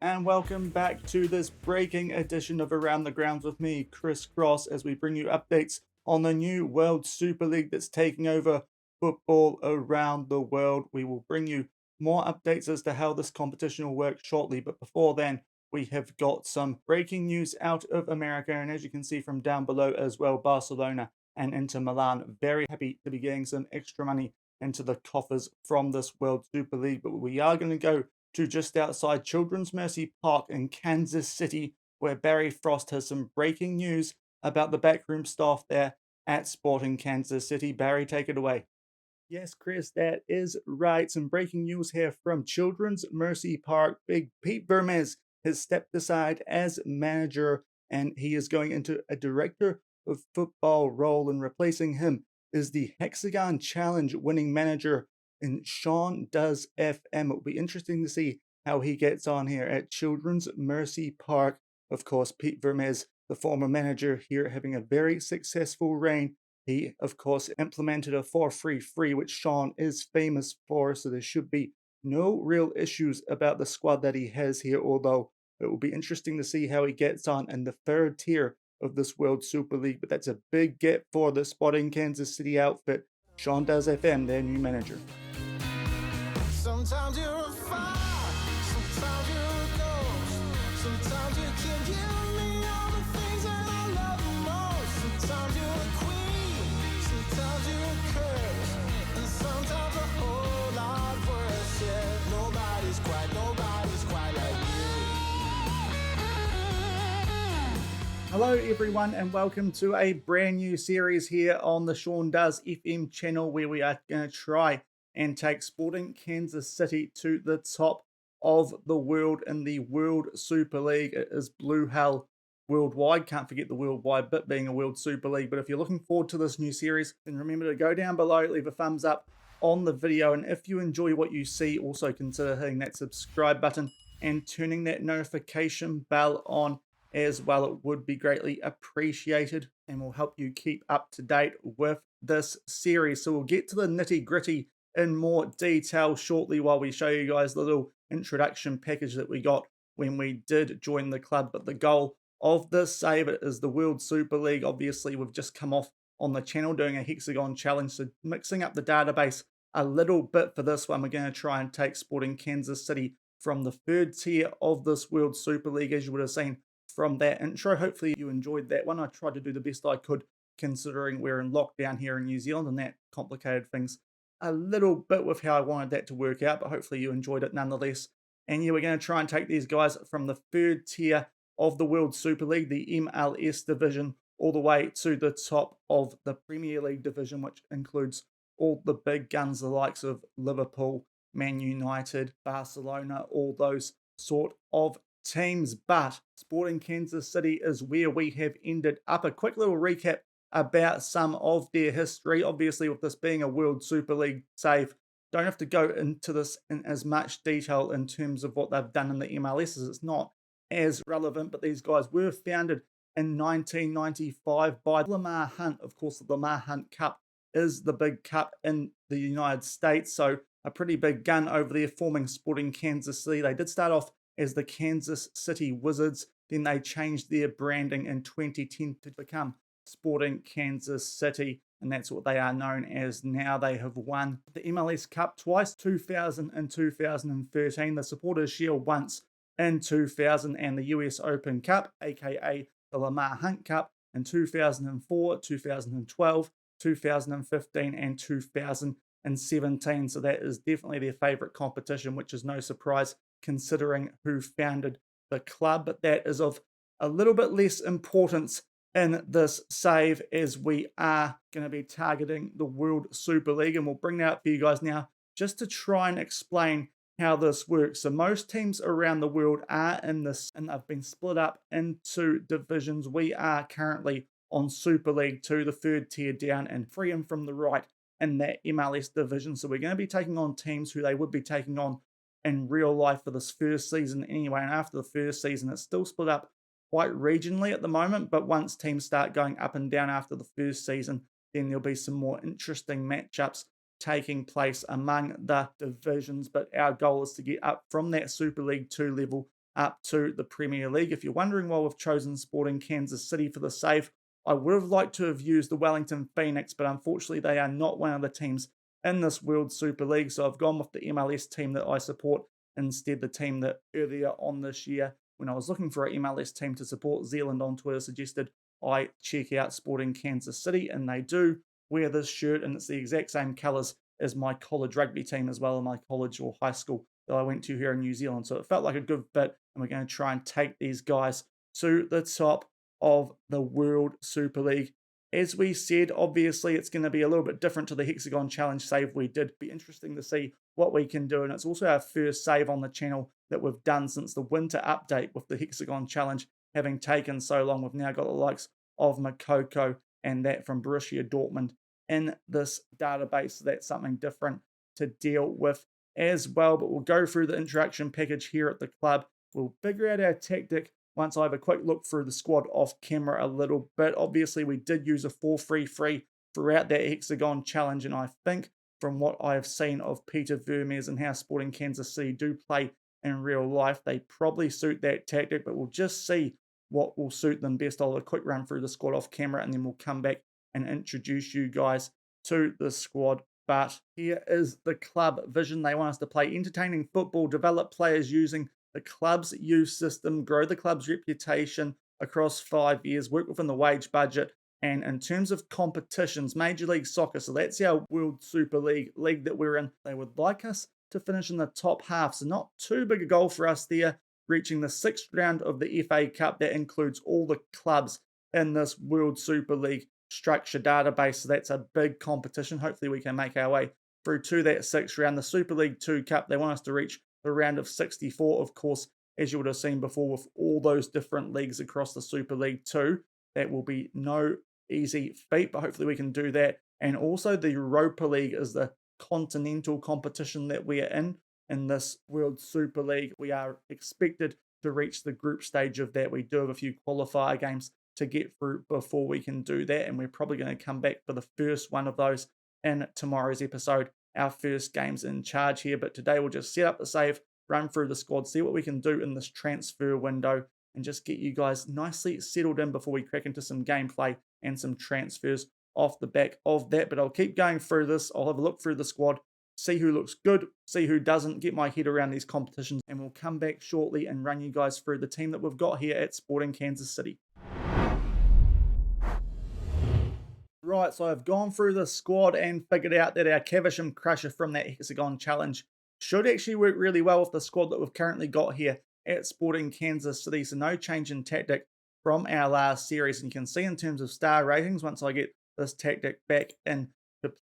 and welcome back to this breaking edition of Around the Grounds with me, Chris Cross, as we bring you updates on the new World Super League that's taking over football around the world. We will bring you more updates as to how this competition will work shortly, but before then, we have got some breaking news out of America, and as you can see from down below as well, Barcelona and Inter Milan very happy to be getting some extra money into the coffers from this World Super League, but we are going to go to just outside Children's Mercy Park in Kansas City, where Barry Frost has some breaking news about the backroom staff there at Sporting Kansas City. Barry, take it away. Yes, Chris, that is right. Some breaking news here from Children's Mercy Park. Big Pete Vermes has stepped aside as manager, and he is going into a director of football role, and replacing him is the Hexagon Challenge winning manager in Shaun does FM. It'll be interesting to see how he gets on here at Children's Mercy Park. Of course, Pete Vermes, the former manager here, having a very successful reign. He, of course, implemented a 4-3-3, which Shaun is famous for, so there should be no real issues about the squad that he has here, although it will be interesting to see how he gets on in the third tier of this World Super League. But that's a big get for the Sporting Kansas City outfit. Shaun does FM, their new manager. Sometimes you're a fire, sometimes you're a ghost. Sometimes you can give me all the things that I love the most. Sometimes you're a queen, sometimes you're a curse, and sometimes a whole lot worse. Yeah, nobody's quite like you. Hello everyone, and welcome to a brand new series here on the Shaun Does FM channel, where we are going to try and take Sporting Kansas City to the top of the world in the World Super League. It is blue hell worldwide. Can't forget the worldwide bit being a World Super League. But if you're looking forward to this new series, then remember to go down below, leave a thumbs up on the video. And if you enjoy what you see, also consider hitting that subscribe button and turning that notification bell on as well. It would be greatly appreciated and will help you keep up to date with this series. So we'll get to the nitty gritty in more detail shortly, while we show you guys the little introduction package that we got when we did join the club. But the goal of this save is the World Super League. Obviously, we've just come off on the channel doing a Hexagon challenge, so mixing up the database a little bit for this one. We're going to try and take Sporting Kansas City from the third tier of this World Super League, as you would have seen from that intro. Hopefully you enjoyed that one. I tried to do the best I could, considering we're in lockdown here in New Zealand, and that complicated things a little bit with how I wanted that to work out, but hopefully you enjoyed it nonetheless. And yeah, we're going to try and take these guys from the third tier of the World Super League, the MLS division, all the way to the top of the Premier League division, which includes all the big guns, the likes of Liverpool, Man United, Barcelona, all those sort of teams. But Sporting Kansas City is where we have ended up. A quick little recap about some of their history. Obviously, with this being a World Super League save, don't have to go into this in as much detail in terms of what they've done in the MLS, as it's not as relevant. But these guys were founded in 1995 by Lamar Hunt. Of course, the Lamar Hunt Cup is the big cup in the United States, so a pretty big gun over there forming Sporting Kansas City. They did start off as the Kansas City Wizards, then they changed their branding in 2010 to become Sporting Kansas City, and that's what they are known as now. They have won the MLS Cup twice, 2000 and 2013, the Supporters Shield once in 2000, and the US Open Cup, aka the Lamar Hunt Cup, in 2004, 2012, 2015, and 2017. So that is definitely their favorite competition, which is no surprise considering who founded the club. But that is of a little bit less importance in this save, as we are going to be targeting the World Super League, and we'll bring that up for you guys now just to try and explain how this works. So most teams around the world are in this, and they've been split up into divisions. We are currently on Super League 2, the third tier down, and free and from the right in that MLS division. So we're going to be taking on teams who they would be taking on in real life for this first season anyway. And after the first season, it's still split up quite regionally at the moment, but once teams start going up and down after the first season, then there'll be some more interesting matchups taking place among the divisions. But our goal is to get up from that Super League 2 level up to the Premier League. If you're wondering why we've chosen Sporting Kansas City for the save, I would have liked to have used the Wellington Phoenix, but unfortunately they are not one of the teams in this World Super League. So I've gone with the MLS team that I support instead, the team that earlier on this year, when I was looking for an MLS team to support, Zealand on Twitter suggested I check out Sporting Kansas City, and they do wear this shirt, and it's the exact same colours as my college rugby team as well, in my college or high school that I went to here in New Zealand. So it felt like a good fit, and we're going to try and take these guys to the top of the World Super League. As we said, obviously it's going to be a little bit different to the Hexagon Challenge save we did. Be interesting to see what we can do, and it's also our first save on the channel that we've done since the winter update with the Hexagon Challenge having taken so long. We've now got the likes of Makoko and that from Borussia Dortmund in this database. So that's something different to deal with as well. But we'll go through the introduction package here at the club. We'll figure out our tactic once I have a quick look through the squad off camera a little bit. Obviously, we did use a 4-3-3 throughout that Hexagon Challenge, and I think from what I have seen of Peter Vermeers and how Sporting Kansas City do play in real life, they probably suit that tactic, but we'll just see what will suit them best. I'll have a quick run through the squad off camera, and then we'll come back and introduce you guys to the squad. But here is the club vision. They want us to play entertaining football, develop players using the club's youth system, grow the club's reputation across 5 years, work within the wage budget, and in terms of competitions, Major League Soccer, so that's our World Super League that we're in, they would like us to finish in the top half, so not too big a goal for us there, reaching the 6th round of the FA Cup. That includes all the clubs in this World Super League structure database, so that's a big competition. Hopefully we can make our way through to that 6th round. The Super League 2 Cup, they want us to reach the round of 64, of course, as you would have seen before with all those different leagues across the Super League 2. That will be no easy feat, but hopefully we can do that. And also the Europa League is the continental competition that we are in this World Super League. We are expected to reach the group stage of that. We do have a few qualifier games to get through before we can do that, and we're probably going to come back for the first one of those in tomorrow's episode, our first games in charge here. But today we'll just set up the save, run through the squad, see what we can do in this transfer window, and just get you guys nicely settled in before we crack into some gameplay and some transfers off the back of that. But I'll keep going through this. I'll have a look through the squad, see who looks good, see who doesn't, get my head around these competitions, and we'll come back shortly and run you guys through the team that we've got here at Sporting Kansas City. Right, so I've gone through the squad and figured out that our Caversham Crusher from that Hexagon Challenge should actually work really well with the squad that we've currently got here at Sporting Kansas City. So no change in tactic from our last series. And you can see in terms of star ratings, once I get this tactic back into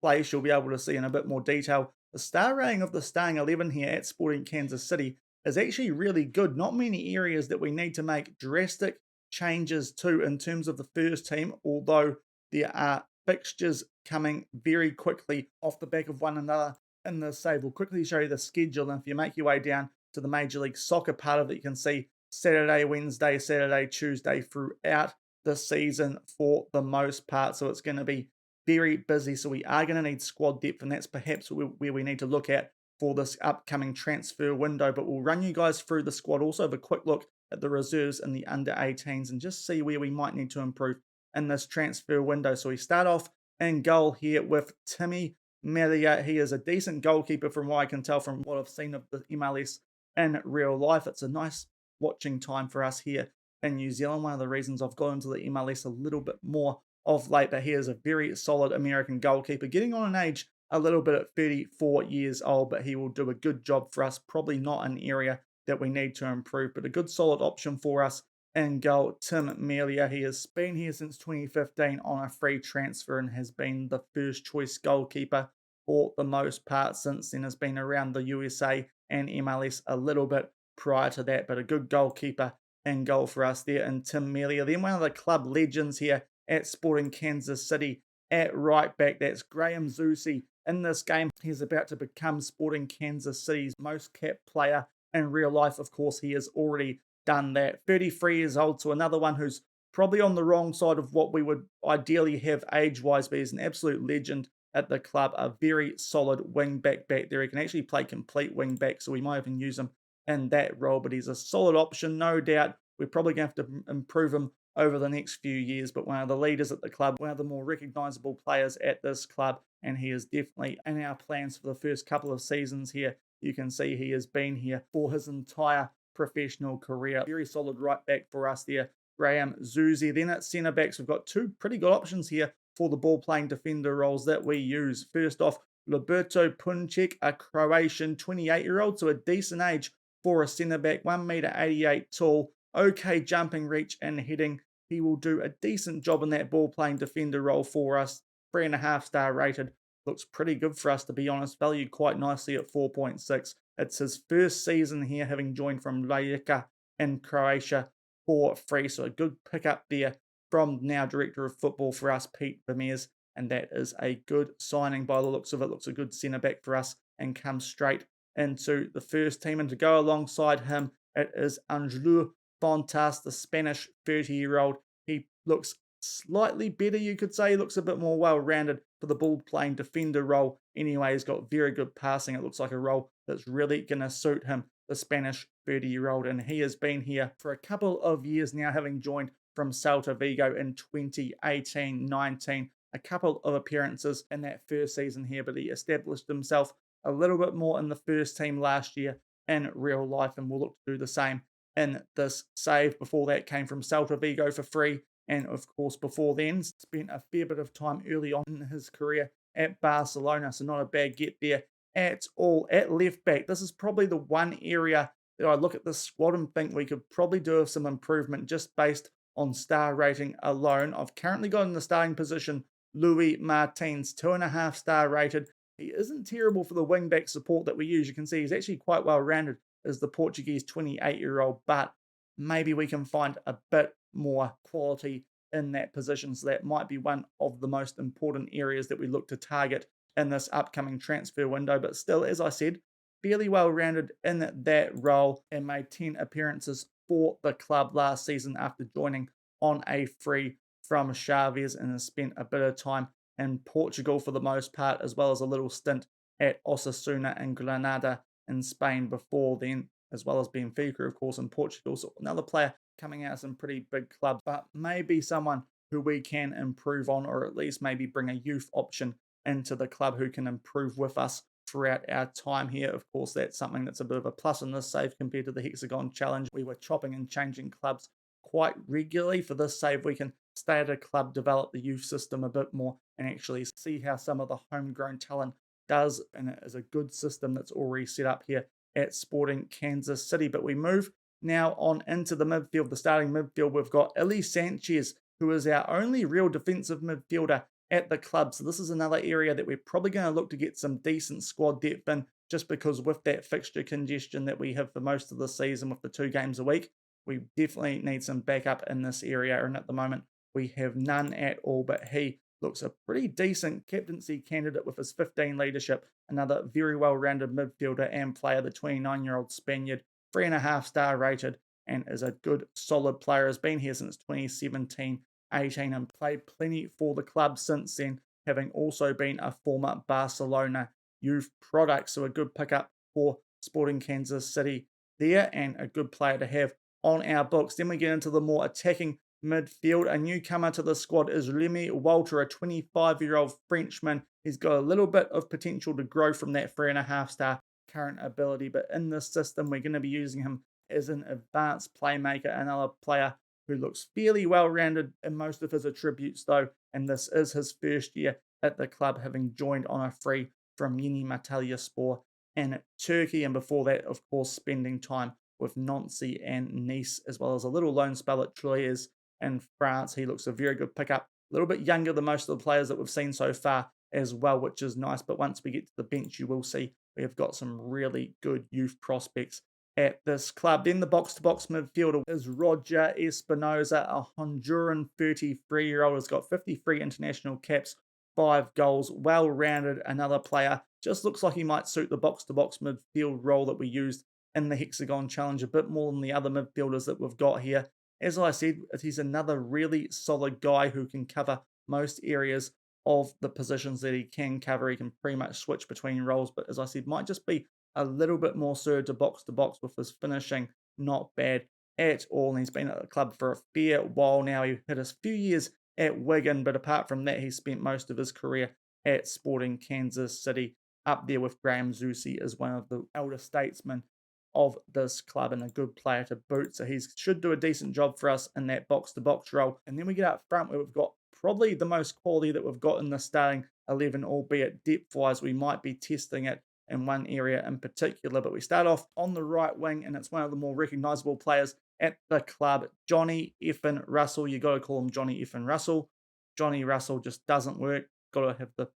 place, you'll be able to see in a bit more detail. The star rating of the starting 11 here at Sporting Kansas City is actually really good. Not many areas that we need to make drastic changes to in terms of the first team, although there are fixtures coming very quickly off the back of one another in the save. We'll quickly show you the schedule, and if you make your way down to the Major League Soccer part of it, you can see Saturday, Wednesday, Saturday, Tuesday throughout the season for the most part. So it's going to be very busy. So we are going to need squad depth, and that's perhaps where we need to look at for this upcoming transfer window. But we'll run you guys through the squad, also have a quick look at the reserves and the under 18s, and just see where we might need to improve in this transfer window. So we start off in goal here with Timmy Melia. He is a decent goalkeeper from what I can tell from what I've seen of the MLS in real life. It's a nice watching time for us here in New Zealand. One of the reasons I've got into the MLS a little bit more of late, but he is a very solid American goalkeeper, getting on in age a little bit at 34 years old, but he will do a good job for us. Probably not an area that we need to improve, but a good solid option for us in goal. Tim Melia, he has been here since 2015 on a free transfer and has been the first choice goalkeeper for the most part since then. Has been around the USA and MLS a little bit prior to that, but a good goalkeeper in goal for us there in Tim Melia. Then one of the club legends here at Sporting Kansas City at right back, that's Graham Zusi. In this game, he's about to become Sporting Kansas City's most capped player in real life. Of course, he has already done that. 33 years old, so another one who's probably on the wrong side of what we would ideally have age-wise, but he's an absolute legend at the club. A very solid wing back there. He can actually play complete wing back, so we might even use him in that role, but he's a solid option, no doubt. We're probably going to have to improve him over the next few years, but one of the leaders at the club, one of the more recognisable players at this club, and he is definitely in our plans for the first couple of seasons here. You can see he has been here for his entire professional career. Very solid right back for us there, Graham Zuzi. Then at centre backs, we've got two pretty good options here for the ball playing defender roles that we use. First off, Roberto Puncek, a Croatian 28-year-old, so a decent age for a centre back, 1m88 tall, okay jumping reach and heading. He will do a decent job in that ball playing defender role for us. 3.5 star rated. Looks pretty good for us, to be honest. Valued quite nicely at 4.6. It's his first season here, having joined from Rijeka in Croatia for free. So a good pickup there from now Director of Football for us, Pete Vermeers. And that is a good signing by the looks of it. Looks a good centre back for us and comes straight into the first team. And to go alongside him, it is Angelo Fontas, the Spanish 30-year-old. He looks slightly better, you could say. He looks a bit more well-rounded for the ball-playing defender role. Anyway, he's got very good passing. It looks like a role that's really going to suit him, the Spanish 30-year-old. And he has been here for a couple of years now, having joined from Celta Vigo in 2018-19. A couple of appearances in that first season here, but he established himself a little bit more in the first team last year in real life, and will look to do the same in this save. Before that, came from Celta Vigo for free, and of course before then spent a fair bit of time early on in his career at Barcelona, so not a bad get there at all. At left back, this is probably the one area that I look at this squad and think we could probably do some improvement just based on star rating alone. I've currently got in the starting position Louis Martins, 2.5 star rated. He isn't terrible for the wing-back support that we use. You can see he's actually quite well-rounded as the Portuguese 28-year-old, but maybe we can find a bit more quality in that position. So that might be one of the most important areas that we look to target in this upcoming transfer window. But still, as I said, fairly well-rounded in that role, and made 10 appearances for the club last season after joining on a free from Chavez, and has spent a bit of time in Portugal for the most part, as well as a little stint at Osasuna and Granada in Spain before then, as well as Benfica, of course, in Portugal. So another player coming out of some pretty big clubs, but maybe someone who we can improve on, or at least maybe bring a youth option into the club who can improve with us throughout our time here. Of course, that's something that's a bit of a plus in this save compared to the Hexagon Challenge. We were chopping and changing clubs quite regularly. For this save, we can stay at a club, develop the youth system a bit more, and actually see how some of the homegrown talent does. And it is a good system that's already set up here at Sporting Kansas City. But we move now on into the midfield, the starting midfield. We've got Ili Sanchez, who is our only real defensive midfielder at the club. So this is another area that we're probably going to look to get some decent squad depth in, just because with that fixture congestion that we have for most of the season with the 2 games a week, we definitely need some backup in this area. And at the moment, we have none at all, but he looks a pretty decent captaincy candidate with his 15 leadership. Another very well-rounded midfielder and player, the 29-year-old Spaniard, 3.5 star rated, and is a good, solid player. Has been here since 2017-18 and played plenty for the club since then, having also been a former Barcelona youth product. So a good pickup for Sporting Kansas City there, and a good player to have on our books. Then we get into the more attacking midfield. A newcomer to the squad is Lemmy Walter, a 25-year-old Frenchman. He's got a little bit of potential to grow from that 3.5 star current ability, but in this system, we're going to be using him as an advanced playmaker, another player who looks fairly well-rounded in most of his attributes though, and this is his first year at the club, having joined on a free from Yeni Malatyaspor in Turkey, and before that, of course, spending time with Nancy and Nice, as well as a little loan spell at Troyes in France. He looks a very good pickup. A little bit younger than most of the players that we've seen so far as well, which is nice. But once we get to the bench, you will see we have got some really good youth prospects at this club. Then the box-to-box midfielder is Roger Espinoza, a Honduran 33-year-old. Has got 53 international caps, 5 goals, well-rounded, another player. Just looks like he might suit the box-to-box midfield role that we used in the Hexagon Challenge a bit more than the other midfielders that we've got here. As I said, he's another really solid guy who can cover most areas of the positions that he can cover. He can pretty much switch between roles, but as I said, might just be a little bit more suited to box with his finishing. Not bad at all. And he's been at the club for a fair while now. He had a few years at Wigan, but apart from that, he spent most of his career at Sporting Kansas City, up there with Graham Zusi as one of the elder statesmen of this club and a good player to boot. So he should do a decent job for us in that box-to-box role. And then we get up front where we've got probably the most quality that we've got in the starting 11, albeit depth-wise, we might be testing it in one area in particular. But we start off on the right wing, and it's one of the more recognisable players at the club, Johnny Effin Russell. You got to call him Johnny Effin Russell. Johnny Russell just doesn't work. Got to have the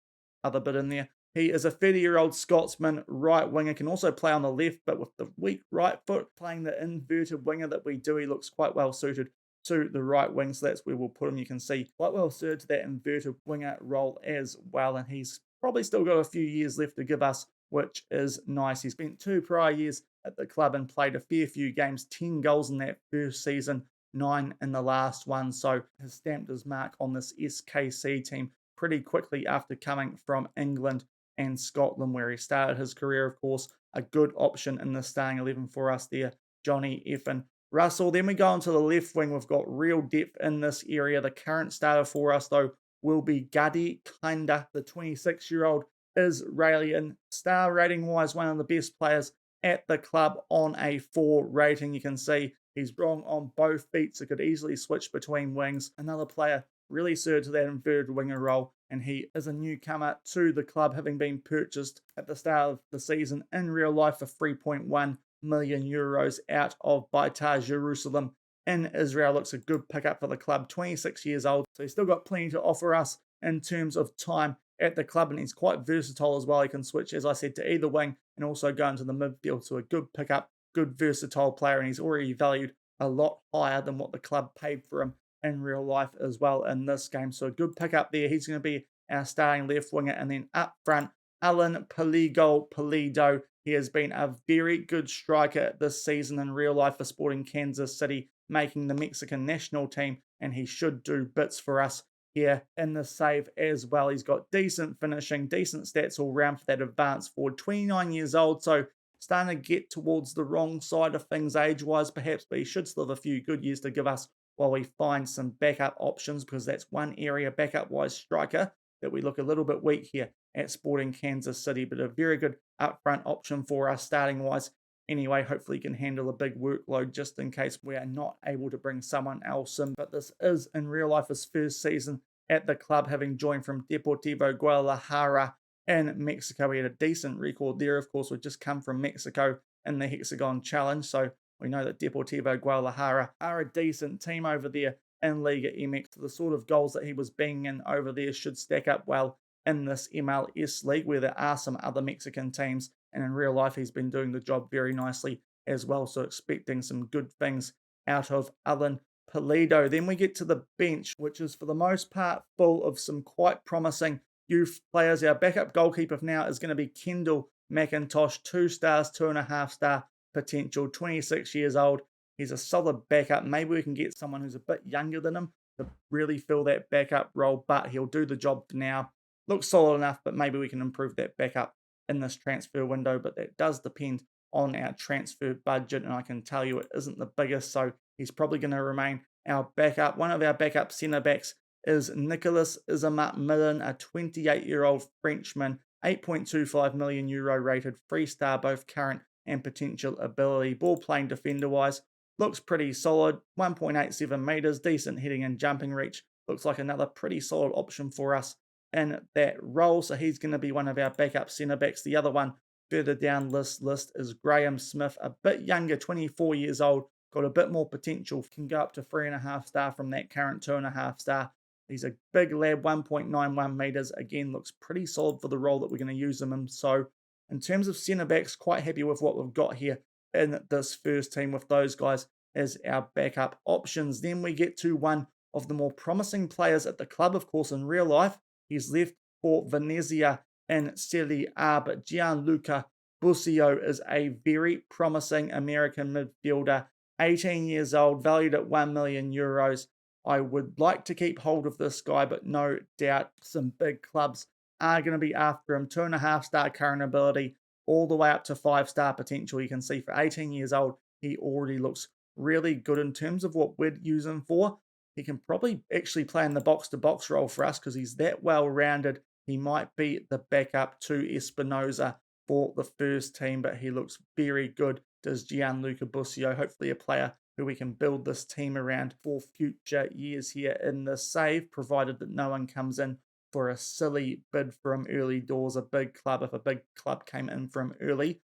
other bit in there. He is a 30-year-old Scotsman right winger, can also play on the left, but with the weak right foot, playing the inverted winger that we do, he looks quite well suited to the right wing, so that's where we'll put him. You can see quite well suited to that inverted winger role as well, and he's probably still got a few years left to give us, which is nice. He spent 2 prior years at the club and played a fair few games, 10 goals in that first season, 9 in the last one, so has stamped his mark on this SKC team pretty quickly after coming from England and Scotland, where he started his career. Of course, a good option in the starting 11 for us there, Johnny Effin Russell. Then we go onto the left wing. We've got real depth in this area. The current starter for us, though, will be Gadi Kinda, the 26-year-old Israeli. Star rating-wise, one of the best players at the club on a 4 rating. You can see he's strong on both feet, so could easily switch between wings. Another player really suited to that inverted winger role, and he is a newcomer to the club, having been purchased at the start of the season in real life for 3.1 million euros out of Beitar Jerusalem in Israel. Looks a good pickup for the club, 26 years old, so he's still got plenty to offer us in terms of time at the club, and he's quite versatile as well. He can switch, as I said, to either wing and also go into the midfield, so a good pickup, good versatile player, and he's already valued a lot higher than what the club paid for him in real life as well in this game. So a good pickup there. He's going to be our starting left winger. And then up front, Alan Pulido. He has been a very good striker this season in real life for Sporting Kansas City, making the Mexican national team, and he should do bits for us here in the save as well. He's got decent finishing, decent stats all round for that advanced forward. 29 years old, so starting to get towards the wrong side of things age-wise perhaps, but he should still have a few good years to give us while we find some backup options, because that's one area backup-wise striker that we look a little bit weak here at Sporting Kansas City, but a very good upfront option for us starting-wise. Anyway, hopefully he can handle a big workload just in case we are not able to bring someone else in. But this is, in real life, his first season at the club, having joined from Deportivo Guadalajara in Mexico. He had a decent record there. Of course, we've just come from Mexico in the Hexagon Challenge, so we know that Deportivo Guadalajara are a decent team over there in Liga MX. The sort of goals that he was banging in over there should stack up well in this MLS league, where there are some other Mexican teams, and in real life he's been doing the job very nicely as well, so expecting some good things out of Alan Pulido. Then we get to the bench, which is for the most part full of some quite promising youth players. Our backup goalkeeper now is going to be Kendall McIntosh, 2 stars, 2.5 star potential, 26 years old. He's a solid backup. Maybe we can get someone who's a bit younger than him to really fill that backup role, but he'll do the job for now. Looks solid enough, but maybe we can improve that backup in this transfer window, but that does depend on our transfer budget, and I can tell you it isn't the biggest, so he's probably going to remain our backup. One of our backup centre-backs is Nicolas Izamat-Millen, a 28-year-old Frenchman, 8.25 million euro rated, 3-star, both current and potential ability. Ball playing defender wise, looks pretty solid, 1.87 metres, decent heading and jumping reach. Looks like another pretty solid option for us in that role, so he's going to be one of our backup centre backs. The other one further down this list is Graham Smith, a bit younger, 24 years old, got a bit more potential, can go up to 3.5 star from that current 2.5 star. He's a big lad, 1.91 metres, again looks pretty solid for the role that we're going to use him in. So in terms of centre backs, quite happy with what we've got here in this first team with those guys as our backup options. Then we get to one of the more promising players at the club, of course, in real life. He's left for Venezia in Serie A, but Gianluca Busio is a very promising American midfielder, 18 years old, valued at 1 million euros. I would like to keep hold of this guy, but no doubt some big clubs are going to be after him. 2.5 star current ability, all the way up to 5-star potential. You can see for 18 years old, he already looks really good in terms of what we'd use him for. He can probably actually play in the box-to-box role for us because he's that well-rounded. He might be the backup to Espinoza for the first team, but he looks very good, does Gianluca Busio. Hopefully a player who we can build this team around for future years here in the save, provided that no one comes in for a silly bid from early doors, a big club. If a big club came in from early,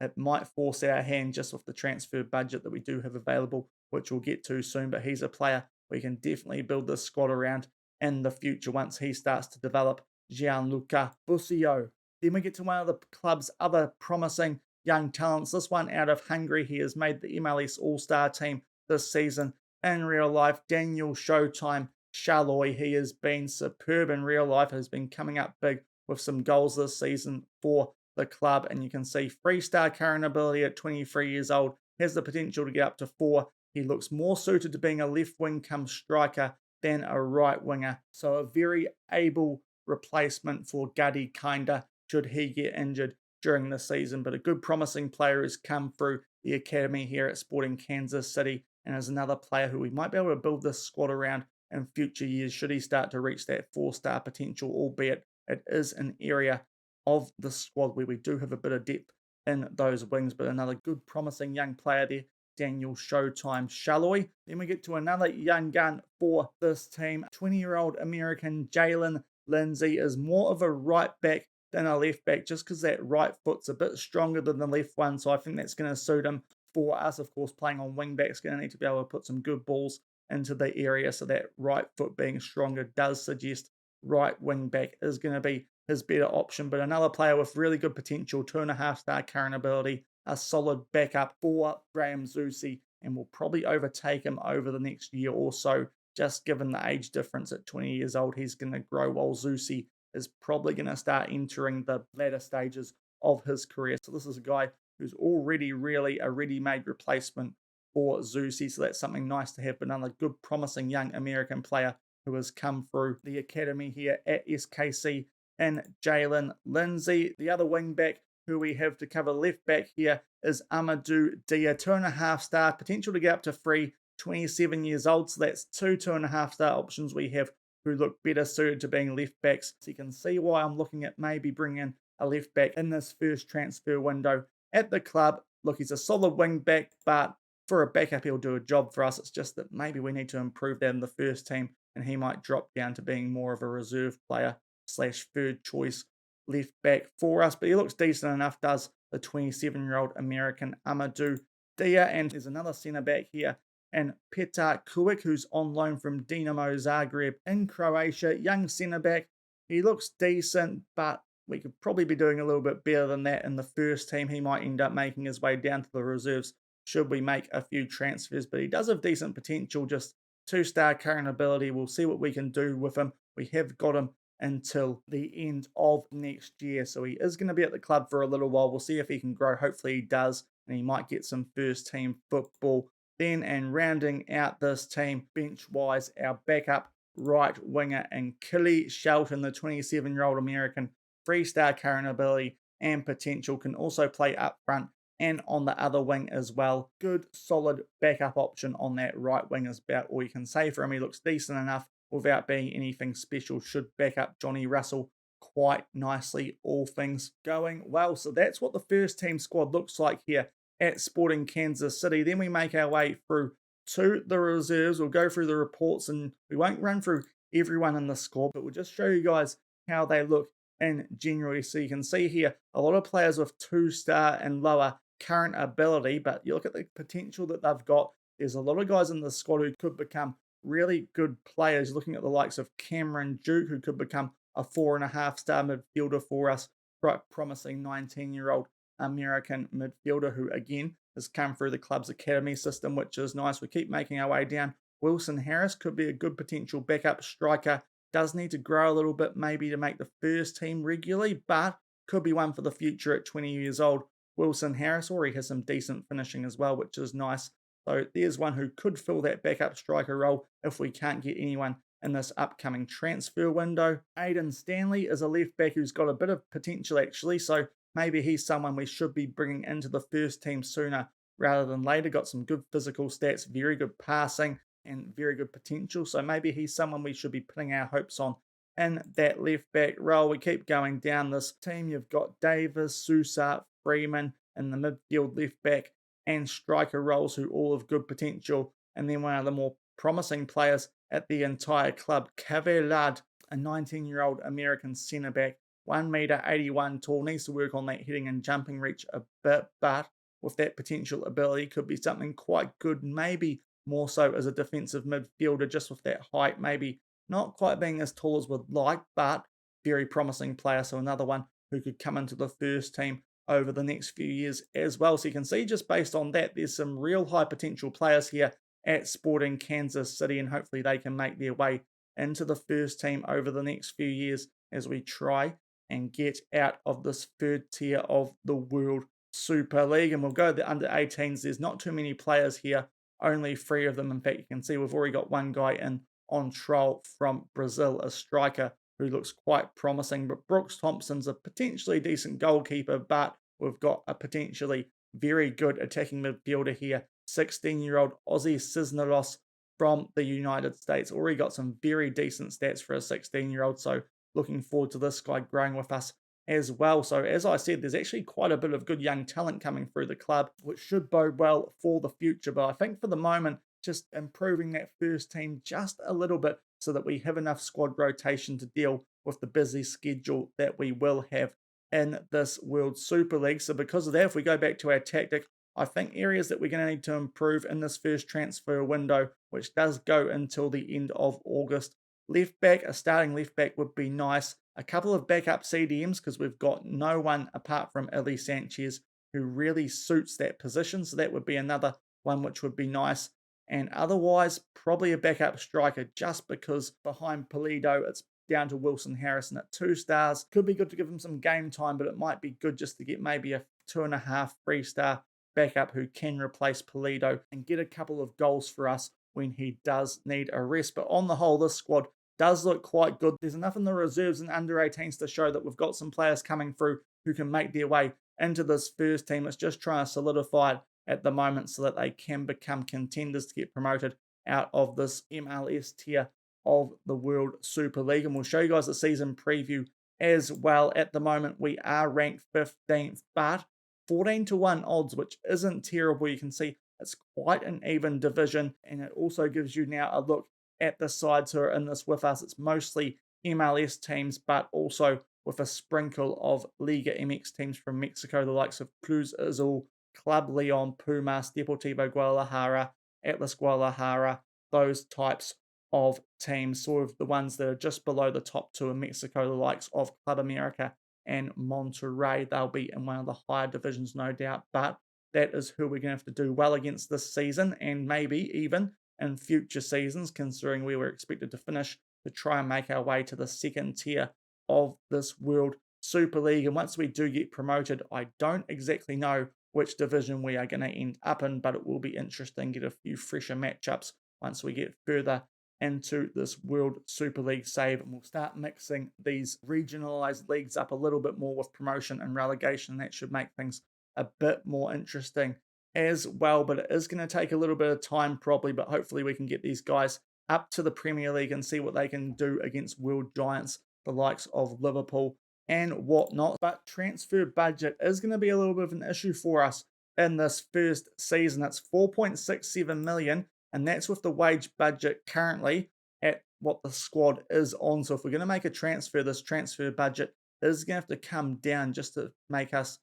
it might force our hand just with the transfer budget that we do have available, which we'll get to soon. But he's a player we can definitely build this squad around in the future once he starts to develop, Gianluca Busio. Then we get to one of the club's other promising young talents. This one out of Hungary. He has made the MLS All-Star team this season. In real life, Daniel Showtime Shalloy. He has been superb in real life, has been coming up big with some goals this season for the club. And you can see 3-star current ability at 23 years old, has the potential to get up to 4. He looks more suited to being a left wing come striker than a right winger. So a very able replacement for Guddy Kinda should he get injured during the season. But a good promising player has come through the academy here at Sporting Kansas City and is another player who we might be able to build this squad around in future years should he start to reach that 4-star potential, albeit it is an area of the squad where we do have a bit of depth in those wings. But another good promising young player there, Daniel Showtime Shalloy. Then we get to another young gun for this team. 20-year-old American Jalen Lindsay is more of a right back than a left back, just because that right foot's a bit stronger than the left one. So I think that's going to suit him. For us, of course, playing on wing back's going to need to be able to put some good balls into the area. So that right foot being stronger does suggest right wing back is going to be his better option. But another player with really good potential, 2.5-star current ability, a solid backup for Graham Zusi, and will probably overtake him over the next year or so. Just given the age difference at 20 years old, he's going to grow while Zusi is probably going to start entering the latter stages of his career. So this is a guy who's already really a ready-made replacement for Zusi. So that's something nice to have. But another good, promising young American player who has come through the academy here at SKC and Jalen Lindsay. The other wing back who we have to cover left back here is Amadou Dia, 2.5-star, potential to get up to 3, 27 years old. So that's 2.5-star options we have who look better suited to being left backs. So you can see why I'm looking at maybe bringing in a left back in this first transfer window at the club. Look, he's a solid wing back, but for a backup, he'll do a job for us. It's just that maybe we need to improve that in the first team, and he might drop down to being more of a reserve player / third choice left back for us. But he looks decent enough, does the 27-year-old American Amadou Dia. And there's another centre back here, and Petar Kuik, who's on loan from Dinamo Zagreb in Croatia. Young centre back. He looks decent, but we could probably be doing a little bit better than that in the first team. He might end up making his way down to the reserves should we make a few transfers, but he does have decent potential, just 2-star current ability. We'll see what we can do with him. We have got him until the end of next year, so he is going to be at the club for a little while. We'll see if he can grow. Hopefully he does, and he might get some first team football then. And rounding out this team bench-wise, our backup right winger and Killy Shelton, the 27-year-old American, 3-star current ability and potential, can also play up front and on the other wing as well. Good, solid backup option on that right wing is about all you can say for him. He looks decent enough without being anything special. Should back up Johnny Russell quite nicely, all things going well. So that's what the first team squad looks like here at Sporting Kansas City. Then we make our way through to the reserves. We'll go through the reports, and we won't run through everyone in the squad, but we'll just show you guys how they look in general. So you can see here a lot of players with 2-star and lower current ability, but you look at the potential that they've got. There's a lot of guys in the squad who could become really good players. Looking at the likes of Cameron Duke, who could become a 4.5-star midfielder for us. Quite promising 19-year-old American midfielder who, again, has come through the club's academy system, which is nice. We keep making our way down. Wilson Harris could be a good potential backup striker. Does need to grow a little bit maybe to make the first team regularly, but could be one for the future at 20 years old. Wilson Harris already has some decent finishing as well, which is nice. So there's one who could fill that backup striker role if we can't get anyone in this upcoming transfer window. Aidan Stanley is a left back who's got a bit of potential actually. So maybe he's someone we should be bringing into the first team sooner rather than later. Got some good physical stats, very good passing, and very good potential. So maybe he's someone we should be putting our hopes on in that left back role. We keep going down this team. You've got Davis, Sousa, Freeman in the midfield, left back, and striker roles who all have good potential. And then one of the more promising players at the entire club, Cavelad, a 19-year-old American centre back, 1 metre 81 tall, needs to work on that heading and jumping reach a bit, but with that potential ability, could be something quite good, maybe more so as a defensive midfielder, just with that height, maybe not quite being as tall as would like, but very promising player. So another one who could come into the first team over the next few years as well. So you can see just based on that, there's some real high potential players here at Sporting Kansas City, and hopefully they can make their way into the first team over the next few years as we try and get out of this third tier of the World Super League. And we'll go to the under 18s. There's not too many players here, only 3 of them. In fact, you can see we've already got one guy in on trial from Brazil, a striker who looks quite promising. But Brooks Thompson's a potentially decent goalkeeper, but we've got a potentially very good attacking midfielder here, 16-year-old Ozzy Cisneros from the United States. Already got some very decent stats for a 16-year-old, so looking forward to this guy growing with us as well. So as I said, there's actually quite a bit of good young talent coming through the club, which should bode well for the future. But I think for the moment, just improving that first team just a little bit so that we have enough squad rotation to deal with the busy schedule that we will have in this World Super League. So because of that, if we go back to our tactic, I think areas that we're going to need to improve in this first transfer window, which does go until the end of August. Left back, a starting left back would be nice. A couple of backup CDMs because we've got no one apart from Eli Sanchez who really suits that position. So that would be another one which would be nice. And otherwise, probably a backup striker just because behind Pulido, it's down to Wilson Harrison at 2 stars. Could be good to give him some game time, but it might be good just to get maybe a 2.5 3-star backup who can replace Pulido and get a couple of goals for us when he does need a rest. But on the whole, this squad does look quite good. There's enough in the reserves and under 18s to show that we've got some players coming through who can make their way into this first team. It's just trying to solidify it at the moment so that they can become contenders to get promoted out of this MLS tier of the World Super League. And we'll show you guys the season preview as well. At the moment, we are ranked 15th, but 14-1 odds, which isn't terrible. You can see it's quite an even division, and it also gives you now a look at the sides who are in this with us. It's mostly MLS teams, but also with a sprinkle of Liga MX teams from Mexico, the likes of Cruz Azul, Club Leon, Pumas, Deportivo Guadalajara, Atlas Guadalajara, those types of teams, sort of the ones that are just below the top 2 in Mexico, the likes of Club America and Monterrey. They'll be in one of the higher divisions, no doubt, but that is who we're going to have to do well against this season, and maybe even in future seasons, considering we were expected to finish to try and make our way to the second tier of this World Super League. And once we do get promoted, I don't exactly know which division we are going to end up in, but it will be interesting, get a few fresher matchups once we get further into this World Super League save, and we'll start mixing these regionalized leagues up a little bit more with promotion and relegation. That should make things a bit more interesting as well, but it is going to take a little bit of time probably, but hopefully we can get these guys up to the Premier League and see what they can do against world giants, the likes of Liverpool and whatnot. But transfer budget is going to be a little bit of an issue for us in this first season. It's 4.67 million, and that's with the wage budget currently at what the squad is on. So if we're going to make a transfer, this transfer budget is going to have to come down just to make us,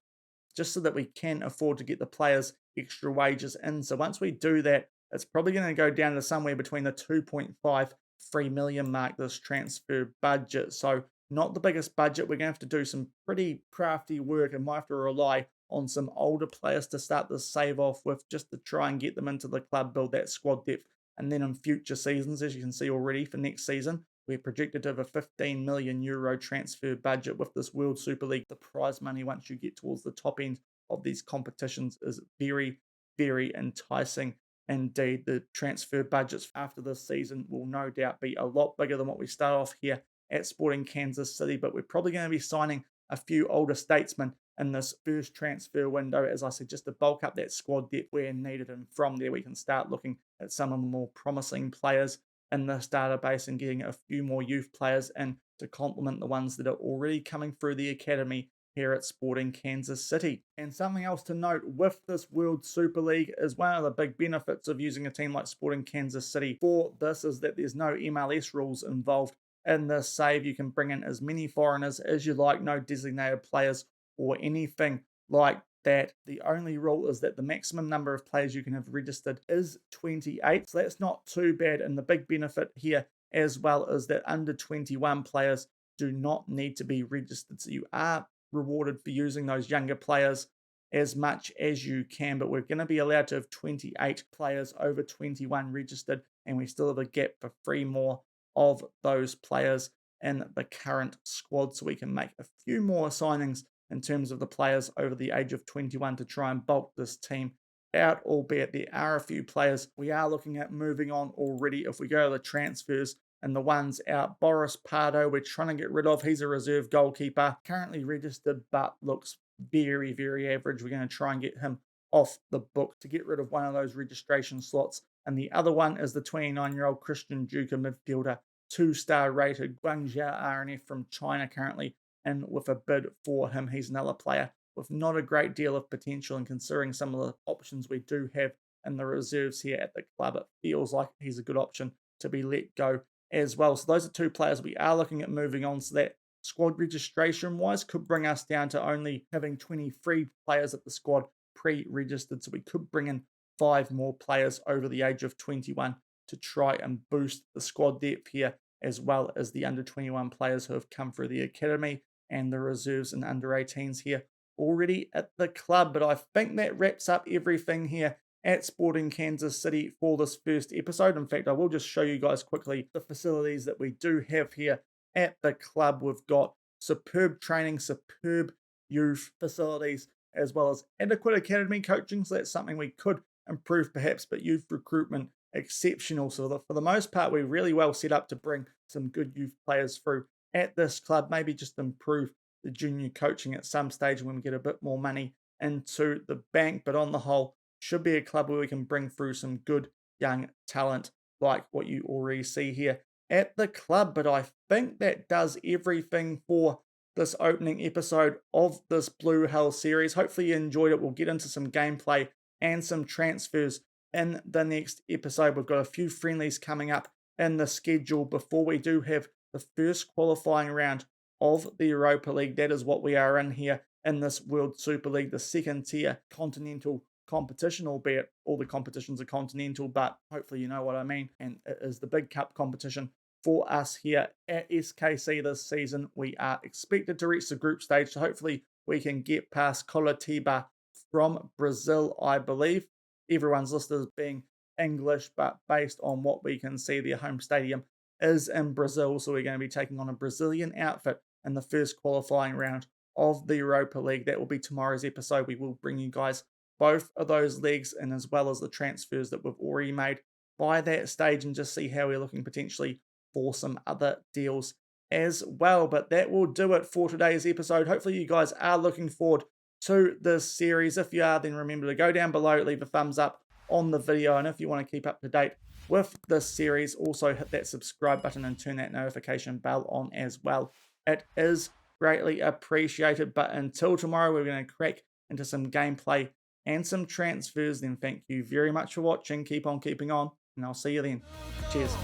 just so that we can afford to get the players extra wages in. So once we do that, it's probably going to go down to somewhere between the 2.53 million mark, this transfer budget. So not the biggest budget. We're going to have to do some pretty crafty work and might have to rely on some older players to start this save off with, just to try and get them into the club, build that squad depth. And then in future seasons, as you can see already for next season, we're projected to have a 15 million euro transfer budget with this World Super League. The prize money once you get towards the top end of these competitions is very, very enticing indeed. The transfer budgets after this season will no doubt be a lot bigger than what we start off here at Sporting Kansas City, but we're probably going to be signing a few older statesmen in this first transfer window, as I said, just to bulk up that squad depth where needed, and from there we can start looking at some of the more promising players in this database and getting a few more youth players in to complement the ones that are already coming through the academy here at Sporting Kansas City. And something else to note with this World Super League is one of the big benefits of using a team like Sporting Kansas City for this is that there's no MLS rules involved in this save. You can bring in as many foreigners as you like, no designated players or anything like that. The only rule is that the maximum number of players you can have registered is 28. So that's not too bad. And the big benefit here as well is that under 21 players do not need to be registered. So you are rewarded for using those younger players as much as you can, but we're going to be allowed to have 28 players over 21 registered, and we still have a gap for 3 more of those players in the current squad, so we can make a few more signings in terms of the players over the age of 21 to try and bulk this team out, albeit there are a few players we are looking at moving on already. If we go to the transfers and the ones out, Boris Pardo, we're trying to get rid of. He's a reserve goalkeeper, currently registered, but looks very, very average. We're going to try and get him off the book to get rid of one of those registration slots. And the other one is the 29-year-old Christian Duca midfielder, 2-star rated, Guangzhou RNF from China currently, and with a bid for him. He's another player with not a great deal of potential, and considering some of the options we do have in the reserves here at the club, it feels like he's a good option to be let go as well. So those are 2 players we are looking at moving on. So that squad registration wise could bring us down to only having 23 players at the squad pre-registered. So we could bring in 5 more players over the age of 21 to try and boost the squad depth here, as well as the under 21 players who have come through the academy and the reserves and under 18s here already at the club. But I think that wraps up everything here at Sporting Kansas City for this first episode. In fact, I will just show you guys quickly the facilities that we do have here at the club. We've got superb training, superb youth facilities, as well as adequate academy coaching. So that's something we could improve perhaps, but youth recruitment exceptional. So for the most part, we're really well set up to bring some good youth players through at this club. Maybe just improve the junior coaching at some stage when we get a bit more money into the bank. But on the whole, should be a club where we can bring through some good young talent like what you already see here at the club. But I think that does everything for this opening episode of this Blue Hell series. Hopefully you enjoyed it. We'll get into some gameplay and some transfers in the next episode. We've got a few friendlies coming up in the schedule before we do have the first qualifying round of the Europa League. That is what we are in here in this World Super League, the second tier continental competition, albeit all the competitions are continental, but hopefully you know what I mean. And it is the big cup competition for us here at SKC this season. We are expected to reach the group stage, so hopefully we can get past Coletiba from Brazil, I believe. Everyone's listed as being English, but based on what we can see, their home stadium is in Brazil, so we're going to be taking on a Brazilian outfit in the first qualifying round of the Europa League. That will be tomorrow's episode. We will bring you guys both of those legs, and as well as the transfers that we've already made by that stage, and just see how we're looking potentially for some other deals as well. But that will do it for today's episode. Hopefully you guys are looking forward to this series. If you are, then remember to go down below, leave a thumbs up on the video, and if you want to keep up to date with this series, also hit that subscribe button and turn that notification bell on as well. It is greatly appreciated. But until tomorrow, we're going to crack into some gameplay and some transfers. Then thank you very much for watching. Keep on keeping on, and I'll see you then. Cheers.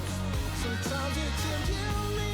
Sometimes you can give me